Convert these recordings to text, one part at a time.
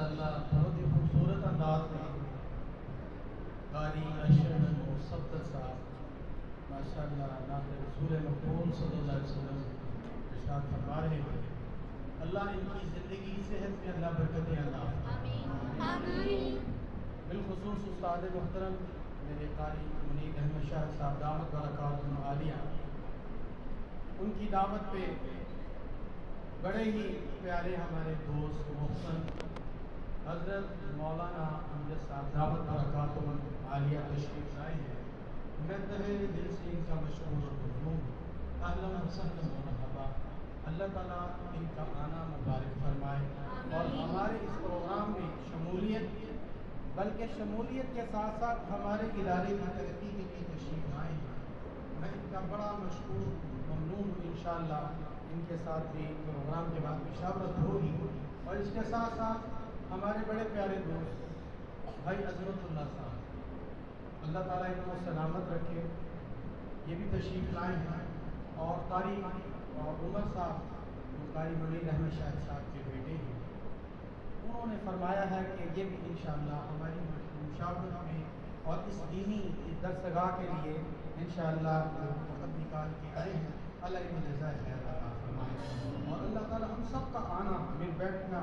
ماشاءاللہ بہت ہی خوبصورت انداز میں قاری اشرف مصطفی صاحب ماشاءاللہ نعت رسول مقبول صلی اللہ علیہ وسلم ارشاد فرما رہے ہیں. اللہ ان کی زندگی صحت میں اللہ برکتیں عطا فرمائے. بالخصوص استاد محترم میرے قاری منیر احمد شاہ صاحب دامت برکاتہم عالیہ، ان کی دعوت پہ بڑے ہی پیارے ہمارے دوست محسن حضرت مولانا امجد صاحب دعوت برکاتہم عالیہ تشریف لائے ہیں. میں تہہ دل سے ان کا مشکور و ممنون ہوں. اہلا وسہلا مرحبا. اللہ تعالیٰ ان کا آنا مبارک فرمائے اور ہمارے اس پروگرام میں شمولیت، بلکہ شمولیت کے ساتھ ساتھ ہمارے ادارے کی ترقی کے لیے تشریف لائے ہیں. میں ان کا بڑا مشکور ممنون ہوں. انشاءاللہ ان کے ساتھ بھی پروگرام کے بعد مشاورت ہوگی. اور اس کے ساتھ ساتھ ہمارے بڑے پیارے دوست بھائی عظمت اللہ صاحب، اللہ تعالیٰ ان کو سلامت رکھے، یہ بھی تشریف لائے ہیں. اور قاری عمر صاحب جو قاری منیر احمد شاہ صاحب کے بیٹے ہیں، انہوں نے فرمایا ہے کہ یہ بھی انشاءاللہ ہماری مشاورت میں اور اس دینی درسگاہ کے لیے انشاءاللہ وقت نکال کے آئے ہیں. اللہ ان کو جزائے خیر عطا فرمائے اور اللہ تعالیٰ ہم سب کا آنا، مل بیٹھنا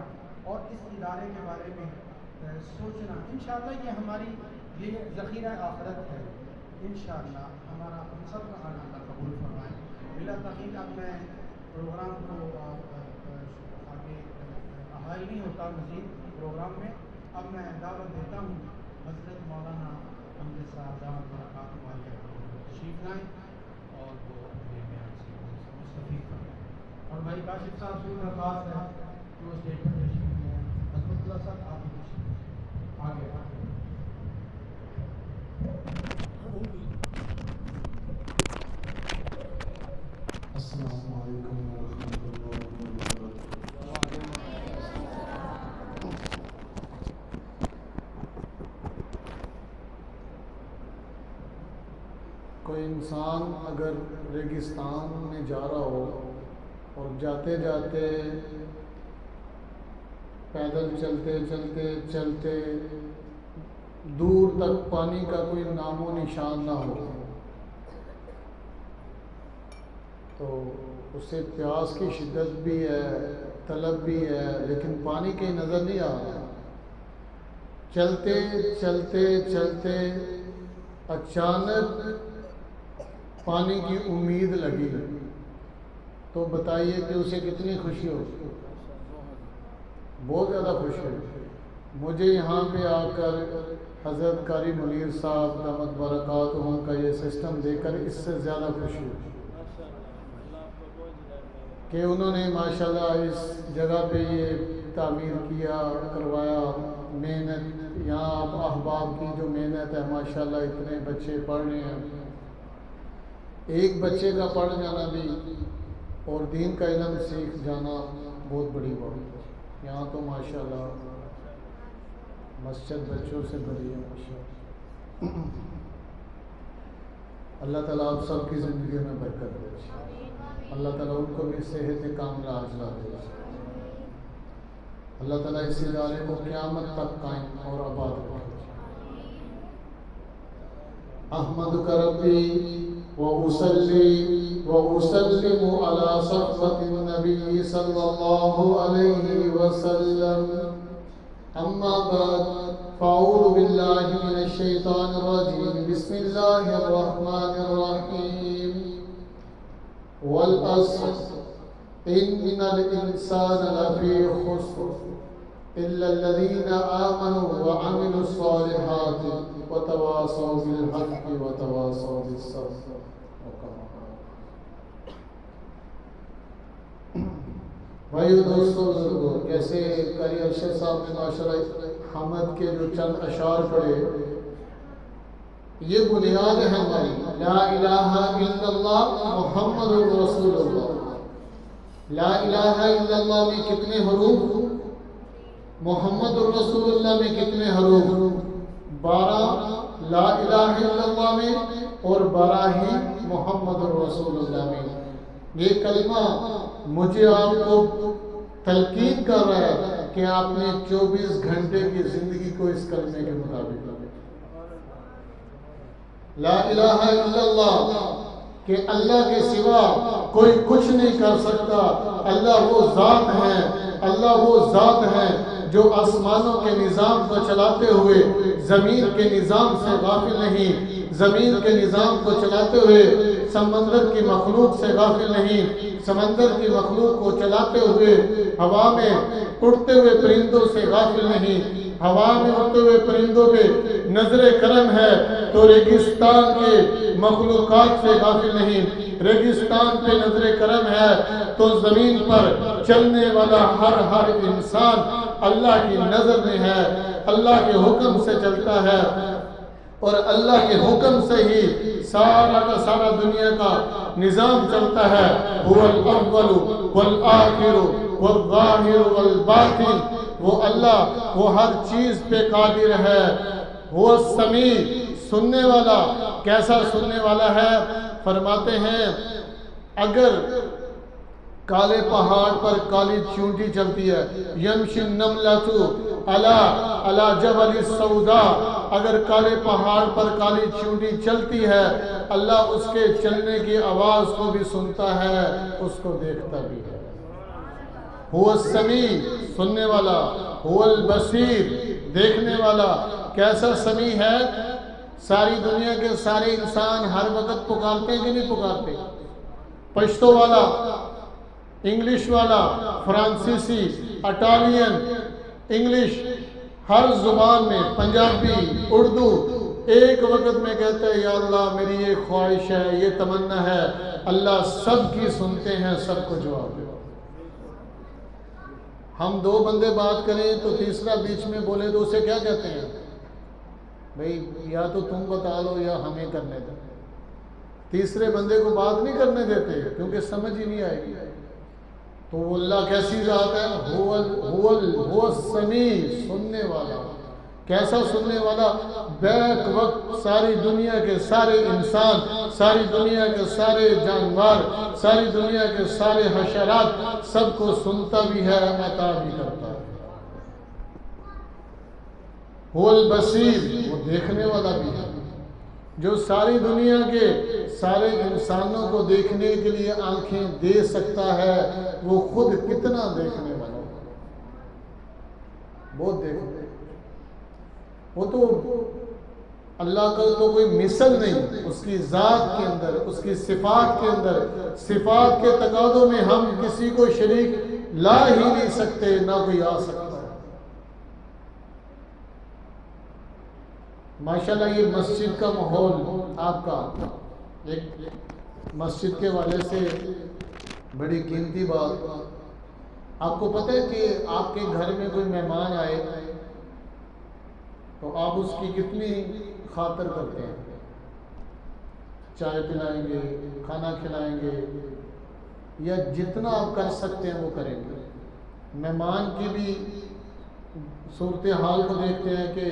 اور اس ادارے کے بارے میں سوچنا، انشاءاللہ یہ ہماری لیے ذخیرہ آخرت ہے. انشاءاللہ ہمارا ہم سب کا آنا اللہ قبول فرمائے. بلا تحقیق اب میں پروگرام کو آگے حائل نہیں ہوتا مزید پروگرام میں. اب میں دعوت دیتا ہوں حضرت مولانا امجد صاحب دعوت برکاتہم عالیہ کو تشریف لائیں اور وہ اپنے بیان سے مستفید کریں. اور بھائی کاشف صاحب سے درخواست ہے کہ وہ اسٹیج پر تشریف لیں. حضرت اللہ صاحب آپ بھی تشریف آگے السلام علیکم ورحمۃ اللہ وبرکاتہ. کوئی انسان اگر ریگستان میں جا رہا ہو اور جاتے جاتے پیدل چلتے چلتے چلتے دور تک پانی کا کوئی نام و نشان نہ ہو تو اسے پیاس کی شدت بھی ہے، طلب بھی ہے، لیکن پانی کی نظر نہیں آ رہا. چلتے چلتے چلتے اچانک پانی کی امید لگی تو بتائیے کہ اسے کتنی خوشی ہو. بہت زیادہ خوشی ہو. مجھے یہاں پہ آ کر حضرت قاری منیر صاحب دامت برکاتہم کا یہ سسٹم دیکھ کر اس سے زیادہ خوشی ہوئی کہ انہوں نے ماشاءاللہ اس جگہ پہ یہ تعمیر کیا، کروایا. محنت یہاں احباب کی جو محنت ہے ماشاءاللہ، اتنے بچے پڑھ رہے ہیں. ایک بچے کا پڑھ جانا بھی اور دین کا علم سیکھ جانا بہت بڑی بات ہے. یہاں تو ماشاءاللہ مسجد بچوں سے بھری ہے ماشاءاللہ. اللہ تعالیٰ آپ سب کی زندگی میں برکت دے. اللہ تعالیٰ ان کو بھی صحت کاملہ عاجلہ دے. اللہ تعالیٰ اس ادارے کو قیامت تک قائم اور آباد رکھے. احمدک ربی وأصلي وأسلم على صحبة النبي صلى الله عليه وسلم. أما بعد فأعوذ بالله من الشيطان الرجيم. بسم الله الرحمن الرحيم. والعصر إن الإنسان لفي خسر إلا الذين آمنوا وعملوا الصالحات وتواصوا بالحق وتواصوا بالصبر. بھائیو دوستو بزرگو، جیسے قاری ارشد صاحب نے ماشاءاللہ حمد کے جو چند اشعار پڑھے، یہ بنیاد ہے ہماری. لا الہ الا اللہ محمد رسول اللہ. لا الہ الا اللہ میں کتنے حروف؟ محمد الرسول اللہ میں کتنے حروف؟ 12 لا الہ الا اللہ میں اور 12 ہی محمد الرسول اللہ میں. یہ کلمہ مجھے آپ کو تلقین کر رہا ہے کہ کہ آپ نے 24 گھنٹے کی زندگی کو اس کلمے کے مطابق لا الہ الا اللہ، کہ اللہ کے سوا کوئی کچھ نہیں کر سکتا. اللہ وہ ذات ہے، اللہ وہ ذات ہے جو آسمانوں کے نظام کو چلاتے ہوئے زمین کے نظام سے غافل نہیں، زمین کے نظام کو چلاتے ہوئے سمندر کی مخلوق سے غافل نہیں، سمندر کی مخلوق کو چلاتے ہوئے ہوا میں اڑتے ہوئے پرندوں سے غافل نہیں. ہوا میں اڑتے ہوئے پرندوں پہ نظر کرم ہے تو ریگستان کے مخلوقات سے غافل نہیں. ریگستان پہ نظر کرم ہے تو زمین پر چلنے والا ہر انسان اللہ کی نظر میں ہے، اللہ کے حکم سے چلتا ہے، اور اللہ کے حکم سے ہی سارا کا سارا دنیا کا نظام چلتا ہے. هو الاول والآخر والظاہر والباطن، وہ اللہ وہ ہر چیز پہ قادر ہے. وہ السمیع، سننے والا. کیسا سننے والا ہے؟ فرماتے ہیں اگر کالے پہاڑ پر کالی چونٹی چلتی ہے، یمشی النملۃ علی جبل السوداء، اگر کالے پہاڑ پر کالی چونٹی چلتی ہے اللہ اس کے چلنے کی آواز کو بھی سنتا ہے، اس کو دیکھتا بھی ہے. هو السمیع، سننے والا. هو البصیر، دیکھنے والا. کیسا سمیع ہے؟ ساری دنیا کے سارے انسان ہر وقت پکارتے ہیں کہ نہیں پکارتے؟ پشتو والا، انگلش والا، فرانسیسی، اٹالین، انگلش، ہر زبان میں، پنجابی، اردو، ایک وقت میں کہتا ہے یا اللہ میری یہ خواہش ہے، یہ تمنا ہے. اللہ سب کی سنتے ہیں، سب کو جواب دے. ہم دو بندے بات کریں تو تیسرا بیچ میں بولے تو اسے کیا کہتے ہیں؟ بھئی یا تو تم بتا لو یا ہمیں کرنے دو. تیسرے بندے کو بات نہیں کرنے دیتے کیونکہ سمجھ ہی نہیں آئے گی. تو اللہ کیسی ذات ہے؟ هو السمیع، سننے والا. کیسا سننے والا؟ بیک وقت ساری دنیا کے سارے انسان، ساری دنیا کے سارے جانور، ساری دنیا کے سارے حشرات سب کو سنتا بھی ہے، عطا بھی کرتا ہے. هو البصیر، وہ دیکھنے والا بھی ہے، جو ساری دنیا کے سارے انسانوں کو دیکھنے کے لیے آنکھیں دے سکتا ہے، وہ خود کتنا دیکھنے والا. بہت دیکھتے. وہ تو اللہ کا تو کوئی مثل نہیں، اس کی ذات کے اندر، اس کی صفات کے اندر. صفات کے تقاضوں میں ہم کسی کو شریک لا ہی نہیں سکتے، نہ کوئی آ سکتا. ماشاءاللہ یہ مسجد کا ماحول آپ کا، ایک مسجد کے والے سے بڑی قیمتی بات. آپ کو پتہ ہے کہ آپ کے گھر میں کوئی مہمان آئے تو آپ اس کی کتنی خاطر کرتے ہیں؟ چائے پلائیں گے، کھانا کھلائیں گے، یا جتنا آپ کر سکتے ہیں وہ کریں گے. مہمان کی بھی صورتحال کو دیکھتے ہیں کہ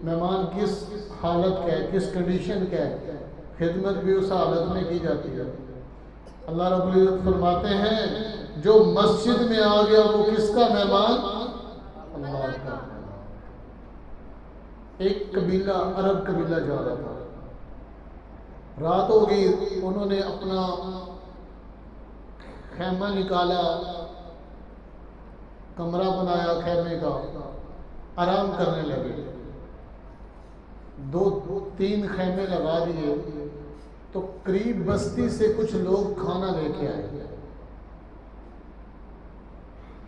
مہمان کس حالت کا ہے، کس کنڈیشن کا ہے، خدمت بھی اس حالت میں کی جاتی ہے. اللہ رب العزت فرماتے ہیں جو مسجد میں آ گیا وہ کس کا مہمان؟ اللہ کا. ایک قبیلہ، عرب قبیلہ جا رہا تھا، رات ہو گئی، انہوں نے اپنا خیمہ نکالا، کمرہ بنایا خیمے کا، آرام کرنے لگے. 2-3 خیمے لگا دیے تو قریب بستی سے کچھ لوگ کھانا لے کے آئے.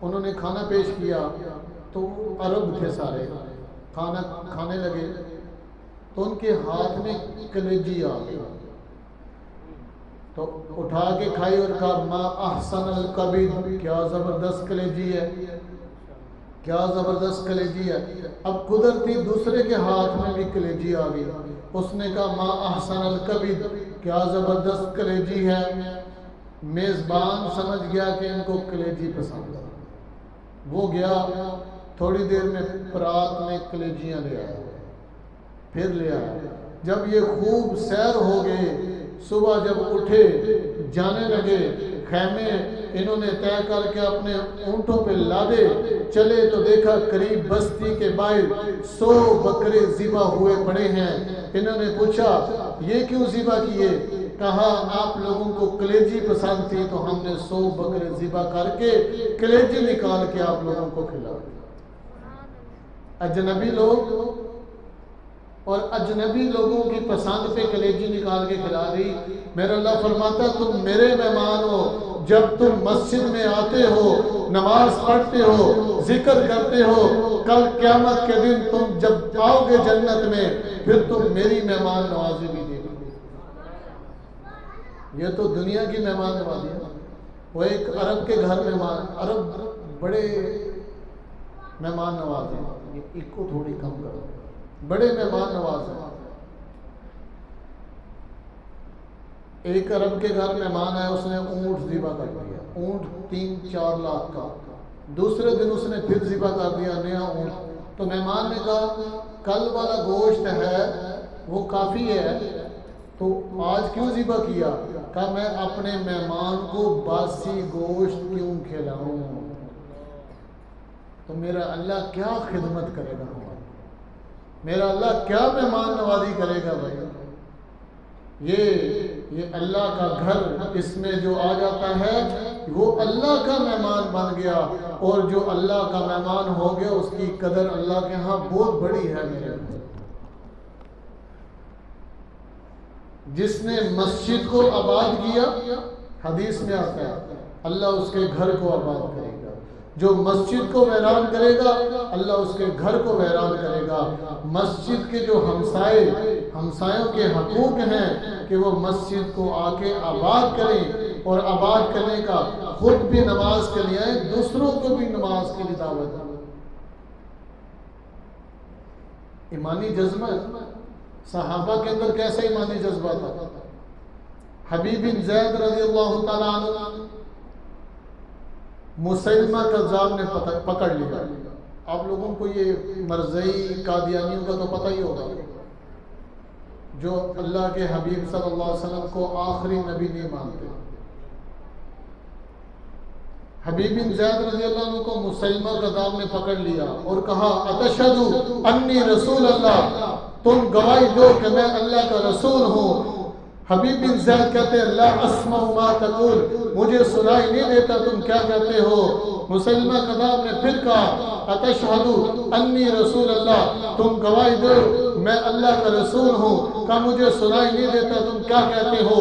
انہوں نے کھانا پیش کیا تو عرب تھے سارے، کھانا کھانے لگے تو ان کے ہاتھ میں کلیجی آ گئی. تو اٹھا کے کھائی اور کہا ما احسن الکبد، کیا زبردست کلیجی ہے، کیا زبردست کلیجی ہے. اب قدرتی دوسرے کے ہاتھ میں بھی کلیجی آ گئی. اس نے کہا ما احسن الکبد، کیا زبردست کلیجی ہے. میزبان سمجھ گیا کہ ان کو کلیجی پسند ہے. وہ گیا، تھوڑی دیر میں پرات میں کلیجیاں لے آیا، پھر لے آیا. جب یہ خوب سیر ہو گئے، صبح جب اٹھے جانے لگے خیمے انہوں نے طے کر کے اپنے اونٹوں پہ لادے، چلے تو دیکھا قریب بستی کے باہر 100 بکرے ذبح ہوئے پڑے ہیں۔ انہوں نے پوچھا یہ کیوں ذبح کیے؟ کہا آپ لوگوں کو کلیجی پسند تھی تو ہم نے 100 بکرے ذبح کر کے کلیجی نکال کے آپ لوگوں کو کھلا۔ اجنبی لوگ اور اجنبی لوگوں کی پسند پہ کلیجی نکال کے کھلا رہی۔ میرا اللہ فرماتا تم میرے مہمان ہو، جب تم مسجد میں آتے ہو، نماز پڑھتے ہو، ذکر کرتے ہو، کل قیامت کے دن تم جب آؤ گے جنت میں پھر تم میری مہمان نوازی بھی دیکھو۔ یہ تو دنیا کی مہمان نوازی ہے۔ وہ ایک عرب کے گھر مہمان، عرب بڑے مہمان نواز ہیں، ایک کو تھوڑی کم کرو، بڑے مہمان نواز ہیں۔ ایک عرب کے گھر مہمان آیا، اس نے اونٹ ذبح کر دیا، اونٹ 3-4 لاکھ کا۔ دوسرے دن اس نے پھر ذبح کر دیا نیا اونٹ۔ تو مہمان نے کہا کل والا گوشت ہے وہ کافی ہے تو آج کیوں ذبح کیا؟ کہا میں اپنے مہمان کو باسی گوشت کیوں کھلاؤں؟ تو میرا اللہ کیا خدمت کرے گا، میرا اللہ کیا مہمان نوازی کرے گا بھائی۔ یہ اللہ کا گھر، اس میں جو آ جاتا ہے وہ اللہ کا مہمان بن گیا، اور جو اللہ کا مہمان ہو گیا اس کی قدر اللہ کے ہاں بہت بڑی ہے میرے اللہ۔ جس نے مسجد کو آباد کیا، حدیث میں آتا ہے اللہ اس کے گھر کو آباد کرے گا۔ جو مسجد کو ویران کرے گا اللہ اس کے گھر کو ویران کرے گا۔ مسجد کے جو ہمسایوں کے حقوق ہیں کہ وہ مسجد کو آ کے آباد کریں، اور آباد کرنے کا خود بھی نماز کے لیے آئیں، دوسروں کو بھی نماز کے لیے دعوت دیں۔ ایمانی جذبہ، صحابہ کے اندر کیسا ایمانی جذبہ تھا؟ حبیب بن زید رضی اللہ تعالیٰ عنہ مسلمہ کذاب نے پکڑ لیا۔ آپ لوگوں کو یہ مرزئی قادیانیوں کا تو پتہ ہی ہوگا، جو اللہ کے حبیب صلی اللہ علیہ وسلم کو آخری نبی نہیں مانتے۔ حبیب بن زید رضی اللہ عنہ کو مسلمہ کذاب نے پکڑ لیا اور کہا اتشہدو انی رسول اللہ، تم گواہی دو کہ میں اللہ کا رسول ہوں۔ حبیب بن زید کہتے ہیں لا اسمع ما تقول، مجھے سنائی نہیں دیتا تم کیا کہتے ہو۔ مسلمہ کذاب نے پھر کہا اتشہدو انی رسول اللہ، تم گواہی دو میں اللہ کا رسول ہوں۔ کہا مجھے سنائی نہیں دیتا تم کیا کہتے ہو۔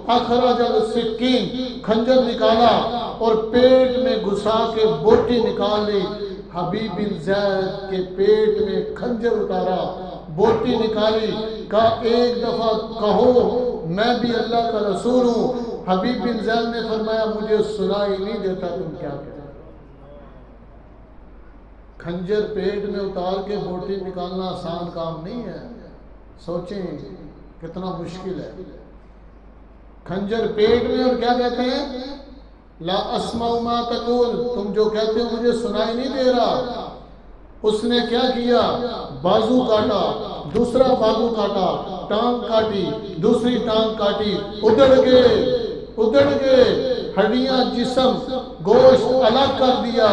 اخرج السکین، کھنجر نکالا اور پیٹ میں گھسا کے بوٹی نکال لی۔ حبیب بن زید کے پیٹ میں کھنجر اتارا، بوٹی نکالی، کہا ایک دفعہ کہو میں بھی اللہ کا رسول ہوں۔ حبیب بن زید نے فرمایا مجھے سنائی نہیں دیتا تم کیا کہتے ہو۔ کھنجر پیٹ میں اتار کے بوٹی نکالنا آسان کام نہیں ہے، سوچیں کتنا مشکل ہے۔ کھنجر پیٹ میں، اور کیا کہتے ہیں لا اسمع ما تقول، تم جو کہتے ہو مجھے سنائی نہیں دے رہا۔ اس نے کیا کیا؟ بازو کاٹا، دوسرا بازو کاٹا، ٹانگ کاٹی، دوسری ٹانگ کاٹی، ادھڑ گئے ہڈیاں، جسم، گوشت الگ کر دیا۔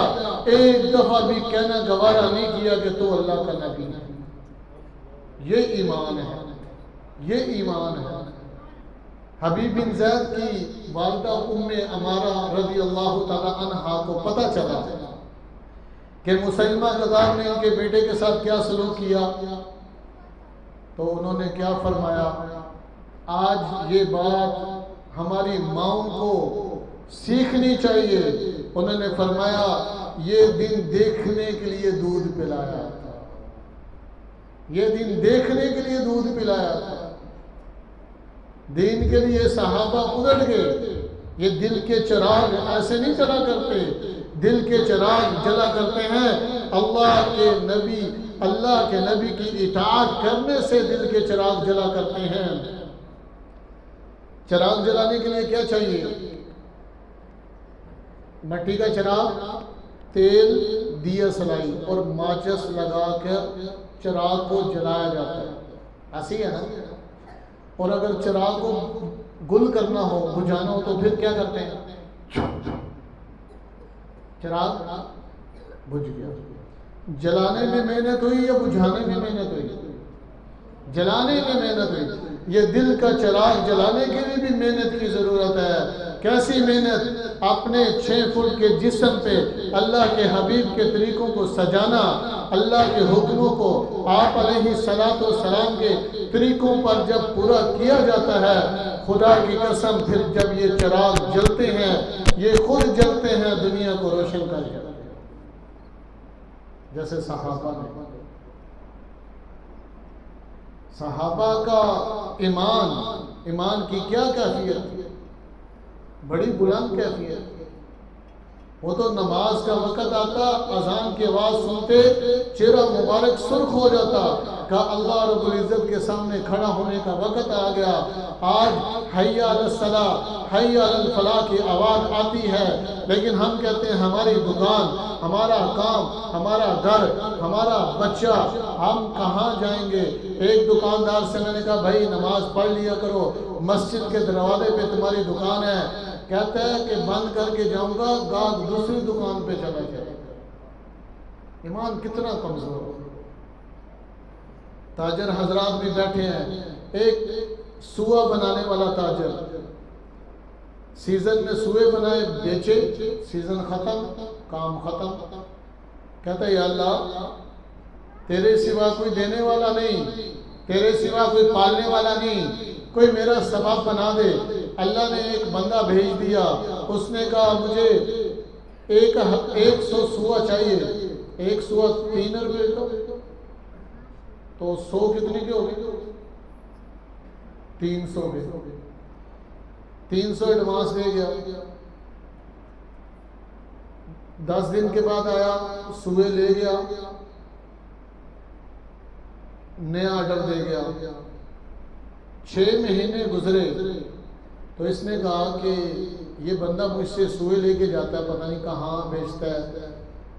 ایک دفعہ بھی کہنا گوارا نہیں کیا کہ تو اللہ کا نبی ہے۔ یہ ایمان ہے، یہ ایمان ہے۔ حبیب بن زید کی والدہ ام عمارہ رضی اللہ تعالی عنہا کو پتہ چلا کہ مسلمہ کذاب نے ان کے بیٹے کے ساتھ کیا سلوک کیا، تو انہوں نے کیا فرمایا، آج یہ بات ہماری ماؤں کو سیکھنی چاہیے۔ انہوں نے فرمایا یہ دن دیکھنے کے لیے دودھ پلایا تھا، یہ دن دیکھنے کے لیے دودھ پلایا تھا۔ دین کے لیے صحابہ ادھر گئے۔ یہ دل کے چراغ ایسے نہیں چلا کرتے، دل کے چراغ جلا کرتے ہیں اللہ کے نبی کی اطاعت کرنے سے دل کے چراغ جلا کرتے ہیں۔ چراغ جلانے کے لیے کیا چاہیے؟ مٹی کا چراغ، تیل، دیا سلائی اور ماچس لگا کر چراغ کو جلایا جاتا ہے، ایسی ہے نا۔ اور اگر چراغ کو گل کرنا ہو، بجھانا ہو تو پھر کیا کرتے ہیں؟ چراغ بجھ گیا. جلانے میں محنت ہوئی یا بجھانے میں محنت ہوئی؟ جلانے میں محنت ہوئی. یہ دل کا چراغ جلانے کے لیے بھی محنت کی ضرورت ہے. کیسی محنت؟ اپنے 6 فٹ کے جسم پہ اللہ کے حبیب کے طریقوں کو سجانا، اللہ کے حکموں کو آپ علیہ الصلوۃ والسلام کے طریقوں پر جب پورا کیا جاتا ہے، خدا کی قسم پھر جب یہ چراغ جلتے ہیں، یہ خود جلتے ہیں، دنیا کو روشن کر جاتے ہیں. جیسے صحابہ کا ایمان کی کیا کیفیت، بڑی بلند کیفیت. وہ تو نماز کا وقت آتا، اذان کی آواز سنتے چہرہ مبارک سرخ ہو جاتا کہ اللہ رب العزت کے سامنے کھڑا ہونے کا وقت آ گیا. آج حی علی الصلاۃ، حی علی الفلاح کی آواز آتی ہے، لیکن ہم کہتے ہیں ہماری دکان، ہمارا کام، ہمارا گھر، ہمارا بچہ، ہم کہاں جائیں گے؟ ایک دکاندار سے میں نے کہا بھائی نماز پڑھ لیا کرو، مسجد کے دروازے پہ تمہاری دکان ہے. کہتا ہے کہ بند کر کے جاؤں گا، گاہک دوسری دکان پہ چلا جائے. ایمان کتنا کمزور ہو. تاجر حضرات بھی بیٹھے ہیں. ایک سوا بنانے والا تاجر سیزن میں سوئے بنائے بیچے، سیزن ختم، کام ختم. کہتا ہے یا اللہ تیرے سوا کوئی دینے والا نہیں، تیرے سوا کوئی پالنے والا نہیں، کوئی میرا سبب بنا دے. اللہ نے ایک بندہ بھیج دیا، اس نے کہا مجھے 100 سوا چاہیے. 1 سوا 3 روپے کا، تو 100 کتنے کے ہو گئے؟ 300 کے. 300 ایڈوانس دے گیا. 10 دن کے بعد آیا، سوئے لے گیا، نیا آرڈر دے گیا. 6 مہینے گزرے تو اس نے کہا کہ یہ بندہ مجھ سے سوئے لے کے جاتا ہے، پتہ نہیں کہاں بیچتا ہے،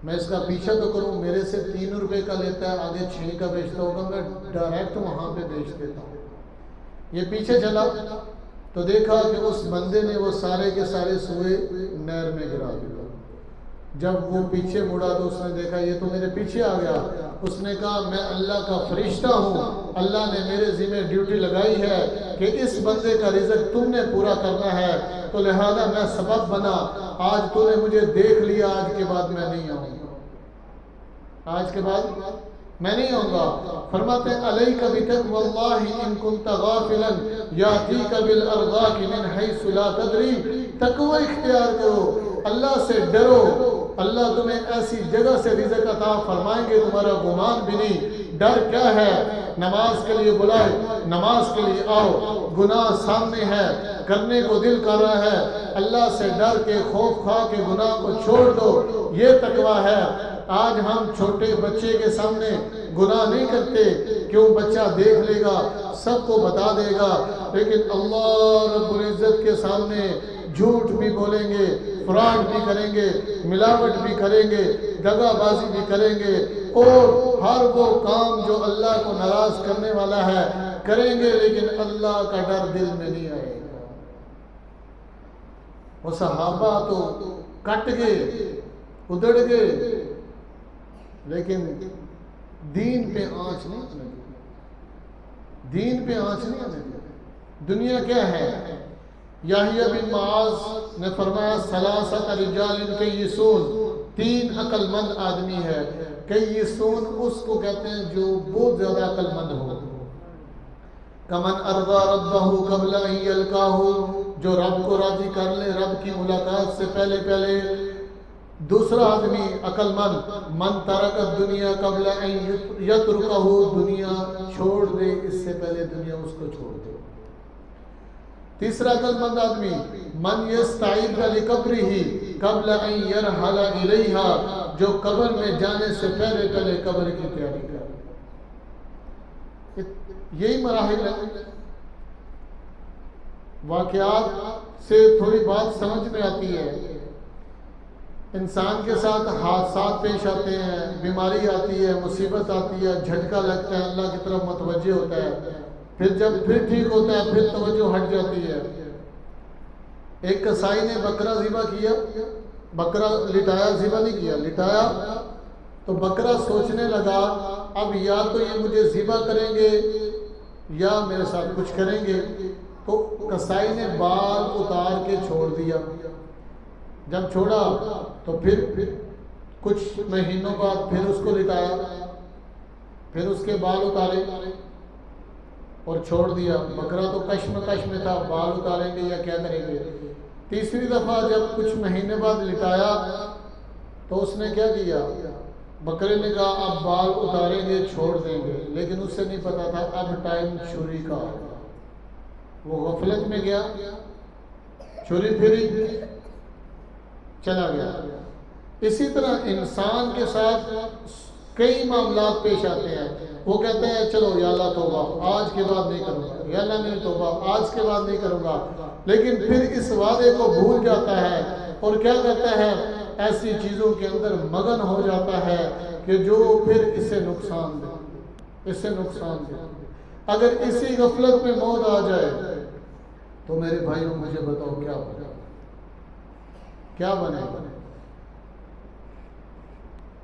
میں اس کا پیچھا تو کروں، میرے سے 3 روپے کا لیتا ہے، آگے 6 کا بیچتا ہوگا، میں ڈائریکٹ وہاں پہ بیچ دیتا ہوں. یہ پیچھے چلا تو دیکھا کہ اس بندے نے وہ سارے کے سارے سوئے نہر میں گرا دیا. جب وہ پیچھے مڑا تو اس نے دیکھا یہ تو میرے پیچھے آ گیا. اس نے کہا میں اللہ کا فرشتہ ہوں، اللہ نے میرے ذمہ ڈیوٹی لگائی ہے کہ اس بندے کا رزق تم نے پورا کرنا ہے، تو لہذا میں سبب بنا. آج تو نے مجھے دیکھ لیا، آج کے بعد میں نہیں آؤں گا، آج کے بعد میں نہیں آؤں گا. فرماتے ہیں علیک بتقوی اللہ ان کنت غافلا یاتیک بالارزاق من حیث لا تدری. تقوی اختیار کرو، اللہ سے ڈرو، اللہ تمہیں ایسی جگہ سے رزق عطا فرمائیں گے تمہارا گمان بھی نہیں. ڈر کیا ہے؟ نماز کے لیے بلائے، نماز کے لیے آؤ، گناہ سامنے ہے، کرنے کو دل کر رہا ہے، اللہ سے ڈر کے خوف کھا کے گناہ کو چھوڑ دو، یہ تقوی ہے. آج ہم چھوٹے بچے کے سامنے گناہ نہیں کرتے، کیوں؟ بچہ دیکھ لے گا، سب کو بتا دے گا. لیکن اللہ رب العزت کے سامنے جھوٹ بھی بولیں گے، فراڈ بھی کریں گے، ملاوٹ بھی کریں گے، دغا بازی بھی کریں گے، اور ہر وہ کام جو اللہ کو ناراض کرنے والا ہے کریں گے، لیکن اللہ کا ڈر دل میں نہیں آئے گا. وہ صحابہ تو کٹ گئے، ادڑ گئے، لیکن دین پہ آنچ نہیں آنے دی. دین پہ آنچ نہیں آنے دی. دنیا کیا ہے؟ یحییٰ بن معاذ نے فرمایا ثلاثۃ رجال کیسون، 3 عقل مند آدمی ہے. کیسون اس کو کہتے ہیں جو بہت زیادہ عقل مند ہو. کمن ارضى ربه قبل ان يلقاه، جو رب کو راضی کر لے رب کی ملاقات سے پہلے پہلے. دوسرا آدمی عقل مند، من ترک الدنیا قبل ان یترکہ، دنیا چھوڑ دے اس سے پہلے دنیا اس کو چھوڑ دے. تیسرا عقل مند آدمی من یستعد لقبرہ قبل ان یرحل الیہا، جو قبر میں جانے سے پہلے پہلے قبر کی تیاری کرے. یہی مراحل ہیں. واقعات سے تھوڑی بات سمجھ میں آتی ہے. انسان کے ساتھ حادثات پیش آتے ہیں، بیماری آتی ہے، مصیبت آتی ہے، جھٹکا لگتا ہے، اللہ کی طرف متوجہ ہوتا ہے، پھر جب پھر ٹھیک ہوتا ہے پھر توجہ ہٹ جاتی ہے. ایک کسائی نے بکرا ذبح کیا، بکرا لٹایا، ذبح نہیں کیا، لٹایا تو بکرا سوچنے لگا اب یا تو یہ مجھے ذبح کریں گے یا میرے ساتھ کچھ کریں گے، تو کسائی نے بال اتار کے چھوڑ دیا۔ جب چھوڑا تو پھر کچھ مہینوں بعد پھر اس کو لٹایا، پھر اس کے بال اتارے اور چھوڑ دیا۔ بکرا تو کشمکش میں تھا، بال اتاریں گے یا کیا کریں گے۔ تیسری دفعہ جب کچھ مہینے بعد لٹایا تو اس نے کیا کیا، بکرے نے کہا اب بال اتاریں گے، چھوڑ دیں گے، لیکن اس سے نہیں پتا تھا اب ٹائم چھری کا آئے گا۔ وہ غفلت میں گیا، چھری پھری، چلا گیا۔ اسی طرح انسان کے ساتھ کئی معاملات پیش آتے ہیں، وہ کہتے ہیں چلو یا اللہ توبہ آج کے بعد نہیں کروں گا، یا اللہ میری توبہ آج کے بعد نہیں کروں گا، لیکن پھر اس وعدے کو بھول جاتا ہے اور کیا کرتا ہے، ایسی چیزوں کے اندر مگن ہو جاتا ہے کہ جو پھر اسے نقصان دے۔ اگر اسی غفلت میں موت آ جائے تو میرے بھائیوں مجھے بتاؤ کیا بنے گا؟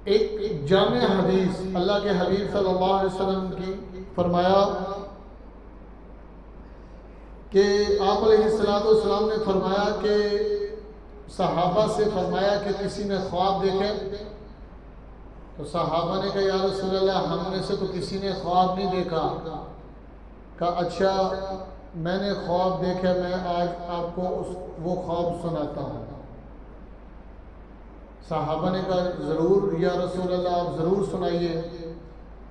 ایک جامع حدیث اللہ کے حبیب صلی اللہ علیہ وسلم کی فرمایا کہ آپ علیہ السلام نے فرمایا کہ صحابہ سے فرمایا کہ کسی نے خواب دیکھے، تو صحابہ نے کہا یا رسول اللہ ہم میں سے تو کسی نے خواب نہیں دیکھا۔ کہا اچھا میں نے خواب دیکھا، میں آج آپ کو وہ خواب سناتا ہوں۔ صحابہ نے کہا ضرور یا رسول اللہ آپ ضرور سنائیے۔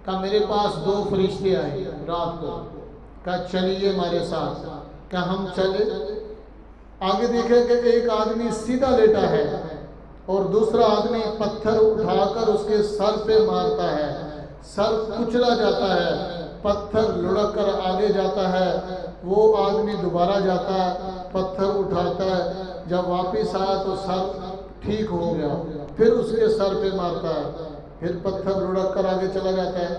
کہا میرے پاس 2 فرشتے آئے رات کو، کہا چلیے ہمارے ساتھ۔ کہا ہم چلے، آگے دیکھیں کہ ایک آدمی سیدھا لیٹا ہے اور دوسرا آدمی پتھر اٹھا کر اس کے سر پہ مارتا ہے، سر کچلا جاتا ہے، پتھر لڑک کر آگے جاتا ہے، وہ آدمی دوبارہ جاتا ہے، پتھر اٹھاتا ہے، جب واپس آیا تو سر ٹھیک ہو گیا، پھر اس کے سر پہ مارتا ہے، پھر پتھر لڑک کر آگے چلا جاتا ہے۔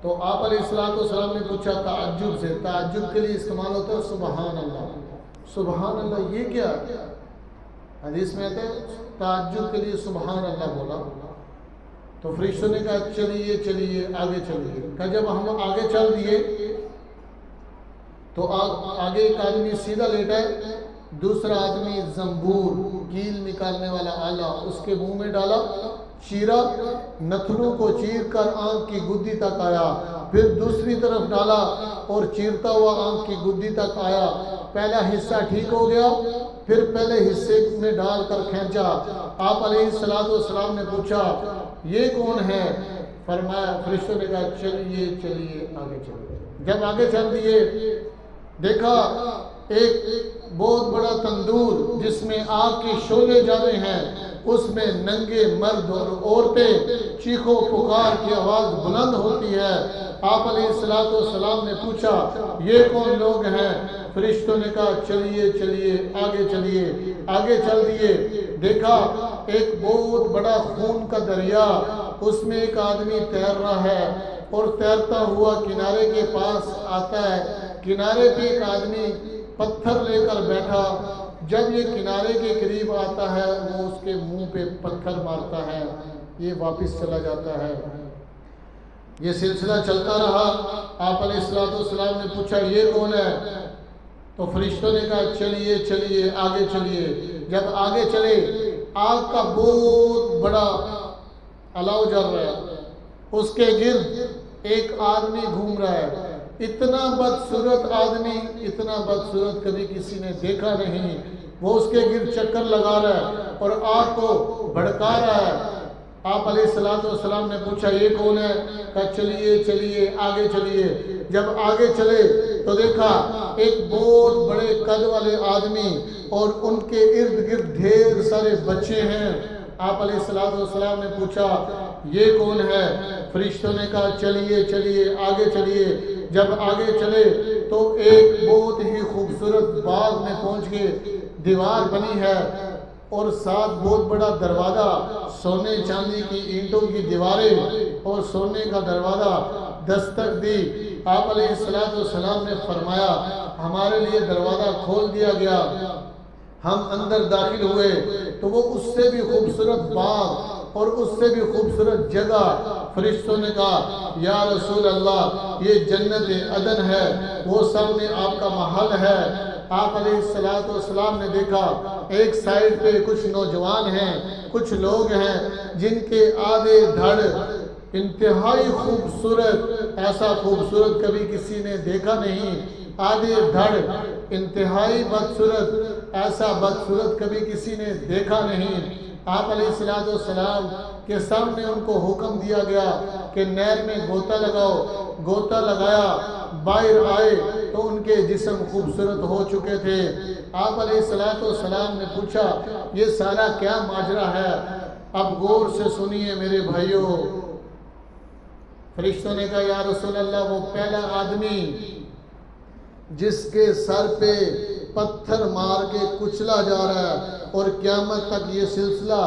تو آپ علیہ السلام نے پوچھا تعجب سے، تعجب کے لیے استعمال ہوتا ہے سبحان اللہ، سبحان اللہ یہ کیا؟ حدیث میں آتا ہے تعجب کے لیے سبحان اللہ بولا۔ تو فرشتوں نے کہا چلیے آگے چلیے۔ کہا جب ہم آگے چل دیے تو آگے ایک آدمی سیدھا لیٹا ہے، دوسرا آدمی زنبور کیل نکالنے والا آلہ اس کے منہ میں ڈالا، چیرا، نتھنوں کو چیر کر آنکھ کی گدی تک آیا، پھر دوسری طرف ڈالا اور چیرتا ہوا آنکھ کی گدی تک آیا، پہلا حصہ ٹھیک ہو گیا، پھر پہلے حصے میں ڈال کر کھینچا۔ آپ علیہ السلام نے پوچھا یہ کون ہے؟ فرمایا فرشتوں نے کہا چلیے آگے چلیے۔ جب آگے چل دیے دیکھا ایک بہت بڑا تندور جس میں آگ کے شعلے جارے ہیں، اس میں ننگے مرد اور عورتیں چیخو پکار کی آواز بلند ہوتی ہے۔ آپ علیہ السلام نے پوچھا یہ کون لوگ ہیں؟ فرشتوں نے کہا چلیے آگے چل دیے۔ دیکھا ایک بہت بڑا خون کا دریا، اس میں ایک آدمی تیر رہا ہے اور تیرتا ہوا کنارے کے پاس آتا ہے، کنارے پہ ایک آدمی پتھر لے کر بیٹھا، جب یہ کنارے کے قریب آتا ہے وہ اس کے منہ پہ پتھر مارتا ہے، یہ واپس چلا جاتا ہے۔ یہ سلسلہ چلتا رہا۔ آپ علیہ السلام نے پوچھا یہ کون ہے؟ تو فرشتوں نے کہا چلیے آگے چلیے۔ جب آگے چلے آگ کا بہت بڑا الاؤ جل رہا ہے، اس کے گرد ایک آدمی گھوم رہا ہے، اتنا بدصورت آدمی، اتنا بدصورت کبھی کسی نے دیکھا نہیں، وہ اس کے گرد چکر لگا رہا ہے اور آگ کو بھڑکا رہا ہے۔ آپ علیہ السلام نے پوچھا یہ کون ہے؟ کہا چلیے آگے چلیے۔ جب آگے چلے تو دیکھا ایک بہت بڑے قد والے آدمی اور ان کے ارد گرد ڈھیر سارے بچے ہیں۔ آپ علیہ السلام نے پوچھا یہ کون ہے؟ فرشتوں نے کہا چلیے آگے چلیے۔ جب آگے چلے تو ایک بہت ہی خوبصورت باغ میں پہنچ گئے، دیوار بنی ہے اور ساتھ بہت بڑا دروازہ، سونے چاندی کی اینٹوں کی دیواریں اور سونے کا دروازہ، دستک دی۔ آپ علیہ السلام نے فرمایا ہمارے لیے دروازہ کھول دیا گیا، ہم اندر داخل ہوئے تو وہ اس سے بھی خوبصورت باغ اور اس سے بھی خوبصورت جگہ، فرشتوں نے کہا یا رسول اللہ یہ جنت عدن ہے، وہ سامنے آپ کا محل ہے۔ آپ علیہ السلام نے دیکھا ایک سائیڈ پہ کچھ نوجوان ہیں، کچھ لوگ ہیں جن کے آدھے دھڑ انتہائی خوبصورت، ایسا خوبصورت کبھی کسی نے دیکھا نہیں، آدھے دھڑ انتہائی بدصورت، ایسا بدصورت کبھی کسی نے دیکھا نہیں۔ آپ علیہ السلام کے سامنے ان کو حکم دیا گیا کہ نہر میں غوطہ لگاؤ، غوطہ لگایا، باہر آئے تو ان کے جسم خوبصورت ہو چکے تھے۔ آپ علیہ السلام نے پوچھا یہ سارا کیا ماجرا ہے؟ اب غور سے سنیے میرے بھائیوں۔ فرشتوں نے کہا یا رسول اللہ وہ پہلا آدمی جس کے سر پہ پتھر مار کے کچلا جا رہا ہے اور قیامت تک یہ سلسلہ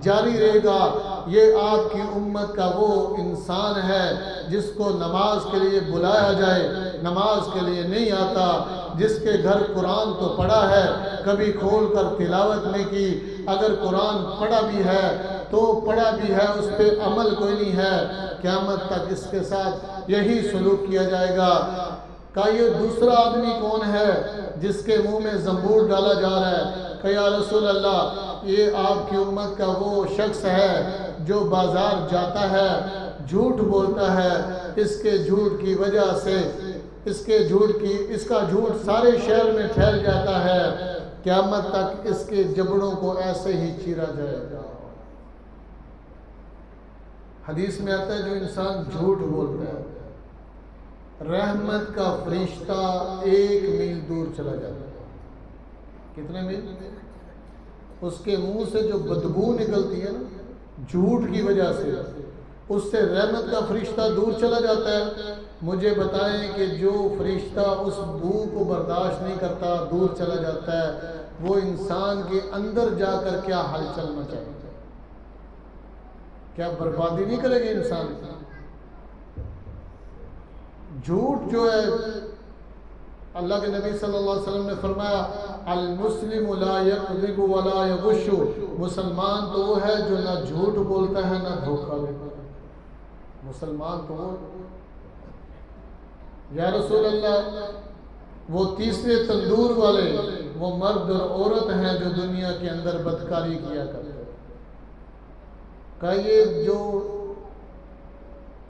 جاری رہے گا، یہ آپ کی امت کا وہ انسان ہے جس کو نماز کے لیے بلایا جائے نماز کے لیے نہیں آتا، جس کے گھر قرآن تو پڑھا ہے کبھی کھول کر تلاوت نہیں کی، اگر قرآن پڑھا بھی ہے تو پڑھا بھی ہے اس پہ عمل کوئی نہیں ہے، قیامت تک اس کے ساتھ یہی سلوک کیا جائے گا۔ کہا یہ دوسرا آدمی کون ہے جس کے منہ میں زنبور ڈالا جا رہا ہے؟ کہ یا رسول اللہ یہ آپ کی امت کا وہ شخص ہے جو بازار جاتا ہے جھوٹ بولتا ہے، اس کے جھوٹ کی وجہ سے اس کا جھوٹ سارے شہر میں پھیل جاتا ہے، قیامت تک اس کے جبڑوں کو ایسے ہی چیرا جائے گا۔ حدیث میں آتا ہے جو انسان جھوٹ بولتا ہے رحمت کا فرشتہ 1 میل دور چلا جاتا ہے۔ کتنے میل؟ اس کے منہ سے جو بدبو نکلتی ہے نا جھوٹ کی وجہ سے، اس سے رحمت کا فرشتہ دور چلا جاتا ہے۔ مجھے بتائیں کہ جو فرشتہ اس بو کو برداشت نہیں کرتا دور چلا جاتا ہے، وہ انسان کے اندر جا کر کیا حل چلنا چاہیے؟ کیا بربادی نہیں کرے گی انسان کی؟ جھوٹ جو ہے، اللہ کے نبی صلی اللہ علیہ وسلم نے فرمایا المسلم لا یکذب ولا یغش، مسلمان تو وہ ہے جو نہ جھوٹ بولتا ہے نہ دھوکہ دیتا ہے، مسلمان تو وہ۔ یا رسول اللہ وہ تیسرے تندور والے وہ مرد اور عورت ہیں جو دنیا کے اندر بدکاری کیا کرتے ہیں۔ کہ یہ جو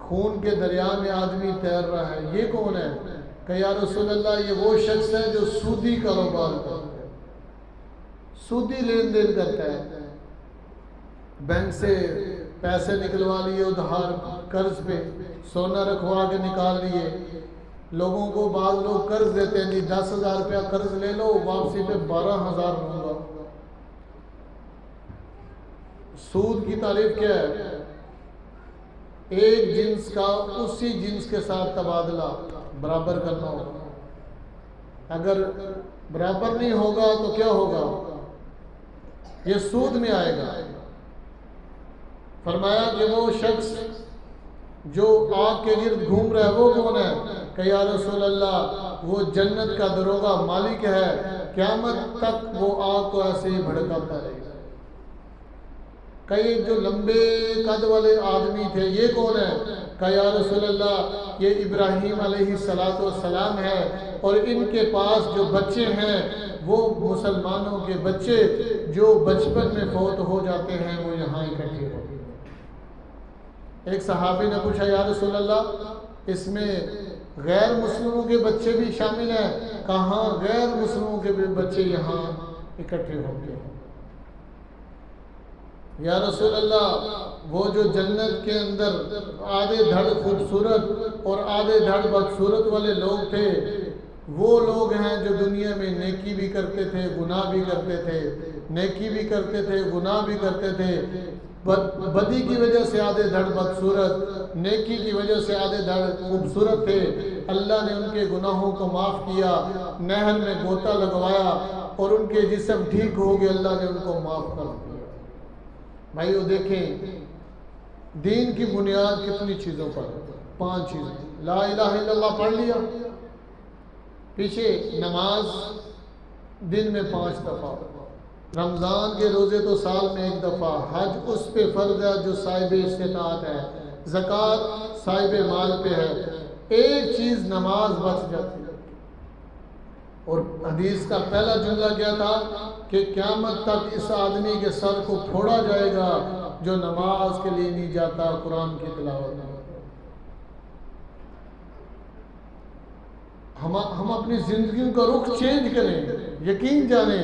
خون کے دریا میں آدمی تیر رہا ہے یہ کون ہے؟ کہ یا رسول اللہ یہ وہ شخص ہے جو سودی کاروبار کرتا ہے، سودی لین دین کرتا ہے، بینک سے پیسے نکلوا لیے ادھار قرض پہ، سونا رکھوا کے نکال لیے، لوگوں کو بعض لوگ قرض دیتے ہیں جی 10,000 روپیہ قرض لے لو واپسی پہ 12,000 لوں گا۔ سود کی تعریف کیا ہے؟ ایک جنس کا اسی جنس کے ساتھ تبادلہ برابر کرنا ہوگا، اگر برابر نہیں ہوگا تو کیا ہوگا؟ یہ سود میں آئے گا۔ فرمایا کہ وہ شخص جو آگ کے گرد گھوم رہا ہے وہ کون ہے؟ کہ یا رسول اللہ وہ جنت کا دروغہ مالک ہے، قیامت تک وہ آگ کو ایسے ہی بھڑکاتا رہے گا۔ کہ یہ جو لمبے قد والے آدمی تھے یہ کون ہے؟ کہ یا رسول اللہ یہ ابراہیم علیہ السلام ہے، اور ان کے پاس جو بچے ہیں وہ مسلمانوں کے بچے جو بچپن میں فوت ہو جاتے ہیں وہ یہاں اکٹھے ہوتے ہیں۔ ایک صحابی نے پوچھا یا رسول اللہ اس میں غیر مسلموں کے بچے بھی شامل ہیں؟ کہاں غیر مسلموں کے بچے یہاں اکٹھے ہوتے ہیں۔ یا رسول اللہ وہ جو جنت کے اندر آدھے دھڑ خوبصورت اور آدھے دھڑ بدصورت والے لوگ تھے وہ لوگ ہیں جو دنیا میں نیکی بھی کرتے تھے گناہ بھی کرتے تھے، نیکی بھی کرتے تھے گناہ بھی کرتے تھے، بدی کی وجہ سے آدھے دھڑ بدصورت، نیکی کی وجہ سے آدھے دھڑ خوبصورت تھے۔ اللہ نے ان کے گناہوں کو معاف کیا، نہر میں غوطہ لگوایا اور ان کے جسم ٹھیک ہو گئے، اللہ نے ان کو معاف کر دیا۔ بھائیو دیکھیں دین کی بنیاد کتنی چیزوں پر، 5 چیزیں۔ لا الہ الا اللہ پڑھ لیا، پیچھے نماز دن میں 5 دفعہ، رمضان کے روزے تو سال میں ایک دفعہ، حج اس پہ فرض ہے جو صاحب استطاعت ہے، زکوٰۃ صاحب مال پہ ہے، ایک چیز نماز بچ جاتی ہے۔ اور حدیث کا پہلا جملہ کیا تھا کہ قیامت تک اس آدمی کے سر کو پھوڑا جائے گا جو نماز کے لیے نہیں جاتا، قرآن کی تلاوت میں۔ ہم اپنی زندگیوں کا رخ چینج کریں، یقین جانیں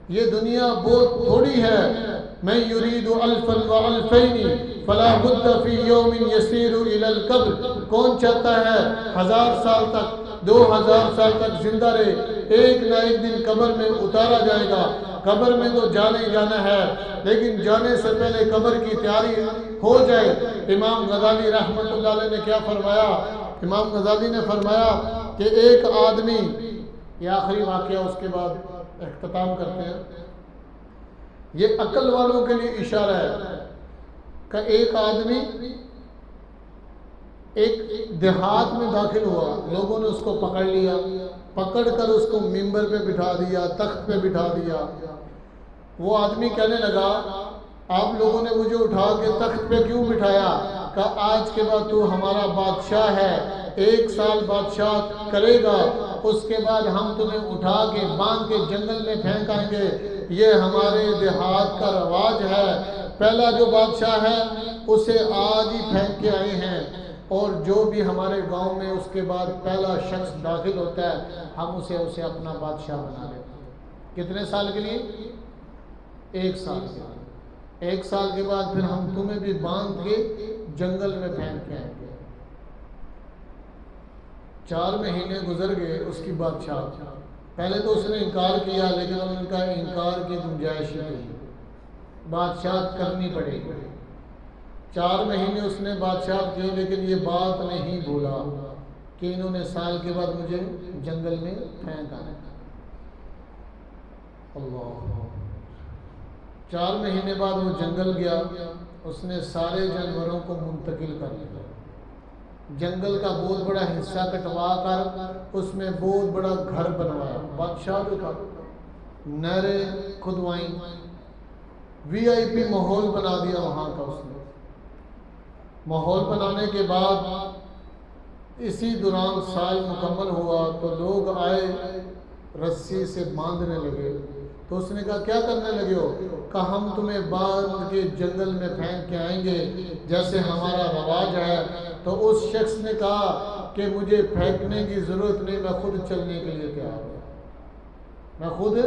یہ دنیا بہت تھوڑی ہے۔ میں یرید الفا و الفین فلا بد فی یوم یسیر الی القبر، کون چاہتا ہے 1000 سال تک 2000 سال تک زندہ رہے، ایک نہ ایک دن قبر میں اتارا جائے گا۔ قبر میں تو جانا ہی جانا ہے، لیکن جانے سے پہلے قبر کی تیاری ہو جائے۔ امام غزالی رحمۃ اللہ علیہ نے کیا فرمایا؟ امام غزالی نے فرمایا کہ ایک آدمی، یہ آخری واقعہ اس کے بعد اختتام کرتے ہیں، یہ عقل والوں کے لیے اشارہ ہے کہ ایک آدمی ایک دیہات میں داخل ہوا، لوگوں نے اس کو پکڑ لیا، پکڑ کر اس کو ممبر پہ بٹھا دیا، تخت پہ بٹھا دیا۔ وہ آدمی کہنے لگا آپ لوگوں نے مجھے اٹھا کے تخت پہ کیوں بٹھایا؟ کہا آج کے بعد تو ہمارا بادشاہ ہے، 1 سال بادشاہ کرے گا، اس کے بعد ہم تمہیں اٹھا کے باندھ کے جنگل میں پھینک آئیں گے۔ یہ ہمارے دیہات کا رواج ہے، پہلا جو بادشاہ ہے اسے آج ہی پھینک کے آئے ہیں، اور جو بھی ہمارے گاؤں میں اس کے بعد پہلا شخص داخل ہوتا ہے ہم اسے اپنا بادشاہ بنا لیتے ہیں۔ کتنے سال کے لیے؟ 1 سال کے لیے۔ 1 سال کے بعد پھر ہم تمہیں بھی باندھ کے جنگل میں پھینک کے آئیں گے۔ 4 مہینے گزر گئے اس کی بادشاہ، پہلے تو اس نے انکار کیا، لیکن ان کا انکار کی گنجائش ہی نہیں، بادشاہ کرنی پڑے گی۔ 4 مہینے اس نے بادشاہ کیے، لیکن یہ بات نہیں بولا کہ انہوں نے سال کے بعد مجھے جنگل میں پھینک آنا۔ اللہ، 4 مہینے بعد وہ جنگل گیا، اس نے سارے جانوروں کو منتقل کر دیا، جنگل کا بہت بڑا حصہ کٹوا کر اس میں بہت بڑا گھر بنوایا۔ بادشاہ جو تھا نہریں کھدوائیں، وی آئی پی ماحول بنا دیا وہاں کا۔ اس نے ماحول بنانے کے بعد اسی دوران سال مکمل ہوا تو لوگ آئے رسی سے باندھنے لگے، تو اس نے کہا کیا کرنے لگے ہو؟ کہ ہم تمہیں باندھ کے جنگل میں پھینک کے آئیں گے جیسے ہمارا رواج ہے۔ تو اس شخص نے کہا کہ مجھے پھینکنے کی ضرورت نہیں، میں خود چلنے کے لیے تیار ہوں، میں خود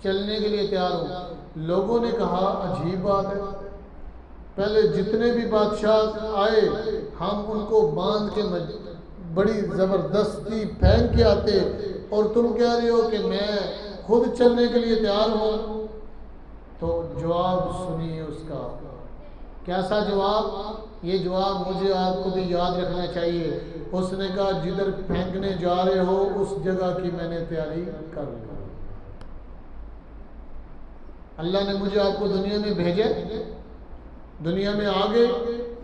چلنے کے لیے تیار ہوں۔ لوگوں نے کہا عجیب بات ہے، پہلے جتنے بھی بادشاہ آئے ہم ان کو باندھ کے بڑی زبردستی پھینک کے آتے، اور تم کہہ رہے ہو کہ میں خود چلنے کے لیے تیار ہوں۔ تو جواب سنیے اس کا، کیسا جواب؟ یہ جواب مجھے آپ کو بھی یاد رکھنا چاہیے۔ اس نے کہا جدھر پھینکنے جا رہے ہو اس جگہ کی میں نے تیاری کر لی، اللہ نے مجھے آپ کو دنیا میں بھیجے، دنیا میں آگے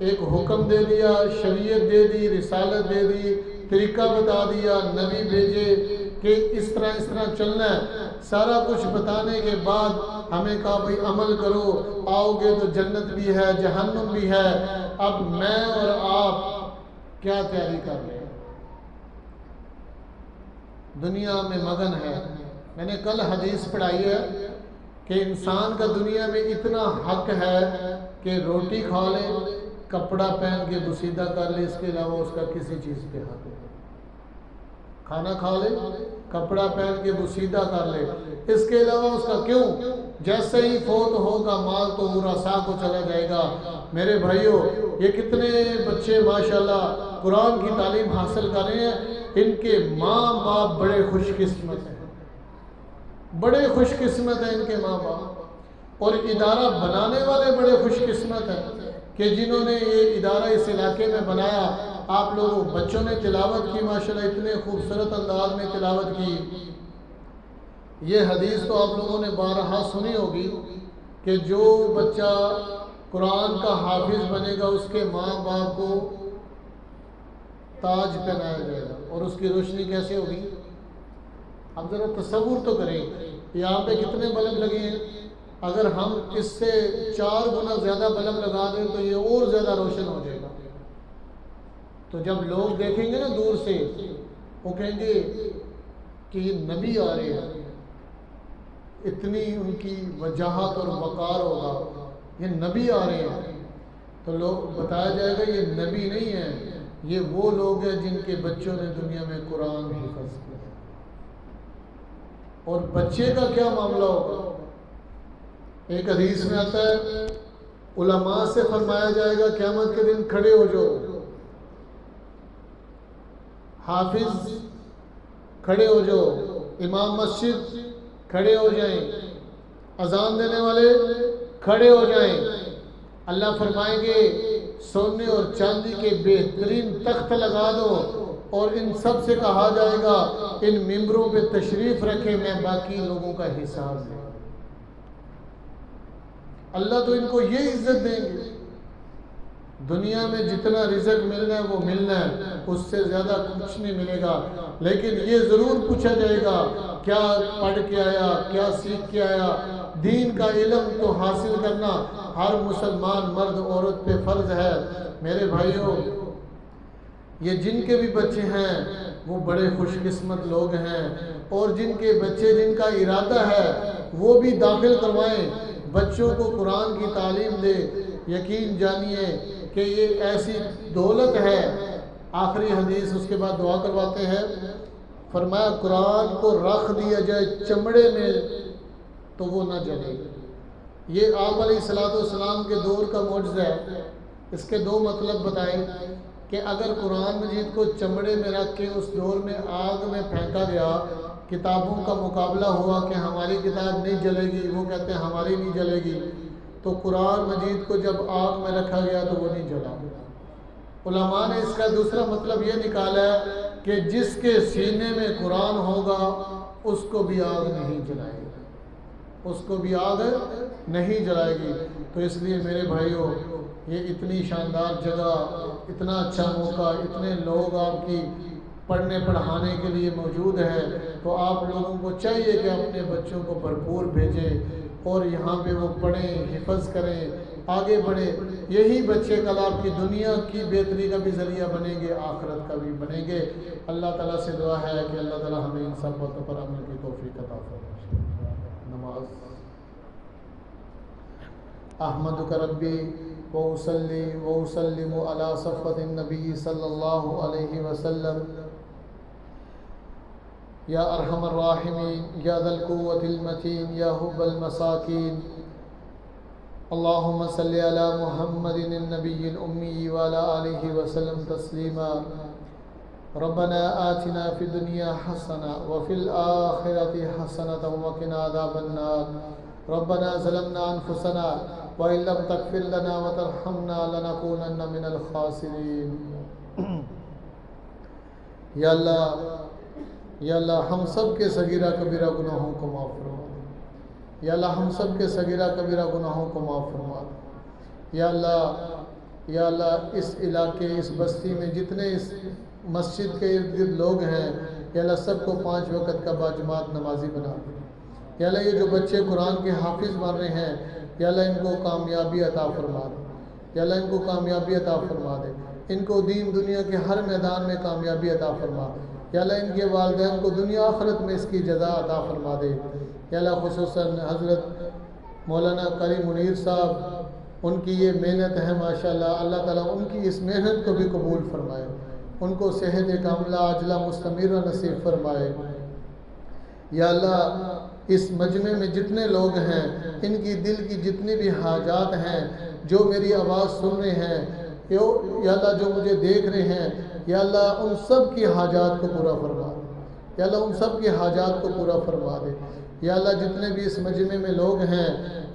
ایک حکم دے دیا، شریعت دے دی، رسالت دے دی، طریقہ بتا دیا، نبی بھیجے کہ اس طرح چلنا ہے۔ سارا کچھ بتانے کے بعد ہمیں کہا بھئی عمل کرو، آؤ گے تو جنت بھی ہے جہنم بھی ہے۔ اب میں اور آپ کیا تیاری کر رہے ہیں؟ دنیا میں مگن ہے۔ میں نے کل حدیث پڑھائی ہے کہ انسان کا دنیا میں اتنا حق ہے کہ روٹی کھا لے، کپڑا پہن کے بسیدہ کر لے، اس کے علاوہ اس کا کسی چیز پہ حق نہیں۔ کھانا کھا لے، کپڑا پہن کے بسیدہ کر لے، اس کے علاوہ اس کا کیوں؟ جیسے ہی فوت ہوگا مال تو ورثاء کو چلا جائے گا۔ میرے بھائیوں، یہ کتنے بچے ماشاءاللہ قرآن کی تعلیم حاصل کر رہے ہیں، ان کے ماں باپ بڑے خوش قسمت ہیں، بڑے خوش قسمت ہیں ان کے ماں باپ، اور ادارہ بنانے والے بڑے خوش قسمت ہیں کہ جنہوں نے یہ ادارہ اس علاقے میں بنایا۔ آپ لوگوں بچوں نے تلاوت کی ماشاءاللہ، اتنے خوبصورت انداز میں تلاوت کی۔ یہ حدیث تو آپ لوگوں نے بارہا سنی ہوگی کہ جو بچہ قرآن کا حافظ بنے گا اس کے ماں باپ کو تاج پہنایا جائے گا، اور اس کی روشنی کیسے ہوگی؟ اب ذرا تصور تو کریں، یہاں پہ کتنے بلب لگے ہیں؟ اگر ہم اس سے 4 گنا زیادہ بلب لگا دیں تو یہ اور زیادہ روشن ہو جائے گا۔ تو جب لوگ دیکھیں گے نا دور سے، وہ کہیں گے کہ یہ نبی آ رہے ہیں، اتنی ان کی وجاہت اور وقار ہوگا، یہ نبی آ رہے ہیں، تو لوگ بتایا جائے گا یہ نبی نہیں ہے، یہ وہ لوگ ہیں جن کے بچوں نے دنیا میں قرآن حفظ کیا۔ اور بچے کا کیا معاملہ ہوگا؟ ایک حدیث میں آتا ہے علماء سے فرمایا جائے گا قیامت کے دن کھڑے ہو جاؤ، حافظ کھڑے ہو جاؤ، امام مسجد کھڑے ہو جائیں، اذان دینے والے کھڑے ہو جائیں۔ اللہ فرمائیں گے سونے اور چاندی کے بہترین تخت لگا دو، اور ان سب سے کہا جائے گا ان ممبروں پہ تشریف رکھے، میں باقی لوگوں کا حساب دوں۔ اللہ تو ان کو یہ عزت دیں گے۔ دنیا میں جتنا رزق ملنا ہے وہ ملنا ہے، اس سے زیادہ کچھ نہیں ملے گا، لیکن یہ ضرور پوچھا جائے گا کیا پڑھ کے آیا، کیا سیکھ کے آیا۔ دین کا علم تو حاصل کرنا ہر مسلمان مرد عورت پہ فرض ہے۔ میرے بھائیوں، یہ جن کے بھی بچے ہیں وہ بڑے خوش قسمت لوگ ہیں، اور جن کے بچے جن کا ارادہ ہے وہ بھی داخل کروائیں، بچوں کو قرآن کی تعلیم دے۔ یقین جانیے کہ یہ ایسی دولت ہے۔ آخری حدیث اس کے بعد دعا کرواتے ہیں، فرمایا قرآن کو رکھ دیا جائے چمڑے میں تو وہ نہ جلے۔ یہ آپ علیہ السلام کے دور کا معجزہ ہے۔ اس کے 2 مطلب بتائے کہ اگر قرآن مجید کو چمڑے میں رکھ کے اس دور میں آگ میں پھینکا گیا، کتابوں کا مقابلہ ہوا کہ ہماری کتاب نہیں جلے گی، وہ کہتے ہیں ہماری نہیں جلے گی، تو قرآن مجید کو جب آگ میں رکھا گیا تو وہ نہیں جلا۔ علماء نے اس کا دوسرا مطلب یہ نکالا ہے کہ جس کے سینے میں قرآن ہوگا اس کو بھی آگ نہیں جلائے گی، اس کو بھی آگ نہیں جلائے گی۔ تو اس لیے میرے بھائیوں، یہ اتنی شاندار جگہ، اتنا اچھا موقع، اتنے لوگ آپ کی پڑھنے پڑھانے کے لیے موجود ہے، تو آپ لوگوں کو چاہیے کہ اپنے بچوں کو بھرپور بھیجیں اور یہاں پہ وہ پڑھیں، حفظ کریں، آگے بڑھیں۔ یہی بچے کل آپ کی دنیا کی بہتری کا بھی ذریعہ بنیں گے، آخرت کا بھی بنیں گے۔ اللہ تعالیٰ سے دعا ہے کہ اللہ تعالیٰ ہمیں ان سب باتوں پر عمل کی توفیق عطا فرمائے۔ نماز احمدک ربی وأصلی وأسلم علی صفوة النبی صلی اللہ علیہ وسلم۔ یا ارحم الراحمین، یا ذا القوة المتین، یا حب المساکین، اللہم صلی علی محمد النبی الامی وعلی آلہ وسلم تسلیما۔ ربنا آتنا فی الدنیا حسنہ وفی الآخرۃ حسنۃ وقنا عذاب النار۔ ربنا ظلمنا انفسنا وإن لم تغفر لنا وترحمنا لنكونن من الخاسرین۔ یا اللہ ہم سب کے صغیرہ کبیرہ گناہوں کو معاف فرما دے۔ یا اللہ ہم سب کے صغیرہ کبیرہ گناہوں کو معاف فرما دے۔ یا اللہ اس علاقے، اس بستی میں جتنے اس مسجد کے ارد گرد لوگ ہیں، یا اللہ سب کو 5 وقت کا باجماعت نمازی بنا دے۔ یا اللہ یہ جو بچے قرآن کے حافظ بن رہے ہیں، یا اللہ ان کو کامیابی عطا فرما دے۔ یا اللہ ان کو کامیابی عطا فرما دے، ان کو دین دنیا کے ہر میدان میں کامیابی عطا فرما دے۔ یا اللہ ان کے والدین کو دنیا آخرت میں اس کی جزا عطا فرما دے۔ یا اللہ خصوصاً حضرت مولانا قاری منیر صاحب، ان کی یہ محنت ہے ماشاءاللہ، اللہ تعالیٰ ان کی اس محنت کو بھی قبول فرمائے، ان کو صحت کاملہ عاجلہ مستمرہ نصیب فرمائے۔ یا اللہ اس مجمع میں جتنے لوگ ہیں، ان کی دل کی جتنی بھی حاجات ہیں، جو میری آواز سن رہے ہیں، یا اللہ جو مجھے دیکھ رہے ہیں، یا اللہ ان سب کی حاجات کو پورا فرما دے۔ یا اللہ ان سب کی حاجات کو پورا فرما دے۔ یا اللہ جتنے بھی اس مجمع میں لوگ ہیں،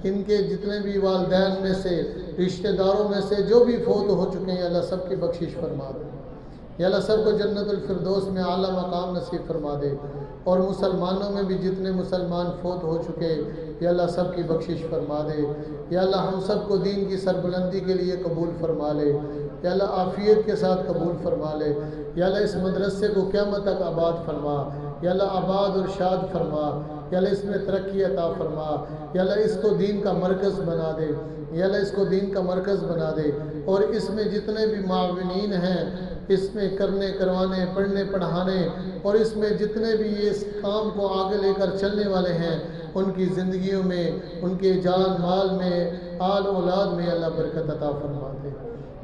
ان کے جتنے بھی والدین میں سے، رشتہ داروں میں سے جو بھی فوت ہو چکے ہیں، یا اللہ سب کی بخشش فرما دے۔ یا اللہ سب کو جنت الفردوس میں اعلیٰ مقام نصیب فرما دے۔ اور مسلمانوں میں بھی جتنے مسلمان فوت ہو چکے، یا اللہ سب کی بخشش فرما دے۔ یا اللہ ہم سب کو دین کی سربلندی کے لیے قبول فرما لے۔ یا اللہ عافیت کے ساتھ قبول فرما لے۔ یا اللہ اس مدرسے کو قیامت تک آباد فرما۔ یا اللہ آباد اور شاد فرما۔ یا اللہ اس میں ترقی عطا فرما، یا اللہ اس کو دین کا مرکز بنا دے، یا اللہ اس کو دین کا مرکز بنا دے، اور اس میں جتنے بھی معاونین ہیں، اس میں کرنے کروانے پڑھنے پڑھانے اور اس میں جتنے بھی یہ اس کام کو آگے لے کر چلنے والے ہیں، ان کی زندگیوں میں، ان کے جان مال میں، آل اولاد میں اللہ برکت عطا فرما دے۔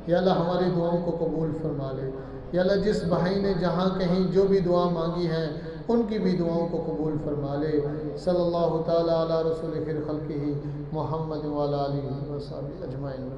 یا اللہ ہماری دعاؤں کو قبول فرما لے۔ یا اللہ جس بھائی نے جہاں کہیں جو بھی دعا مانگی ہیں ان کی بھی دعاؤں کو قبول فرما لے۔ صلی اللہ تعالیٰ علی رسول خیر خلقہ محمد وعلی آلہ وصحبہ اجمعین۔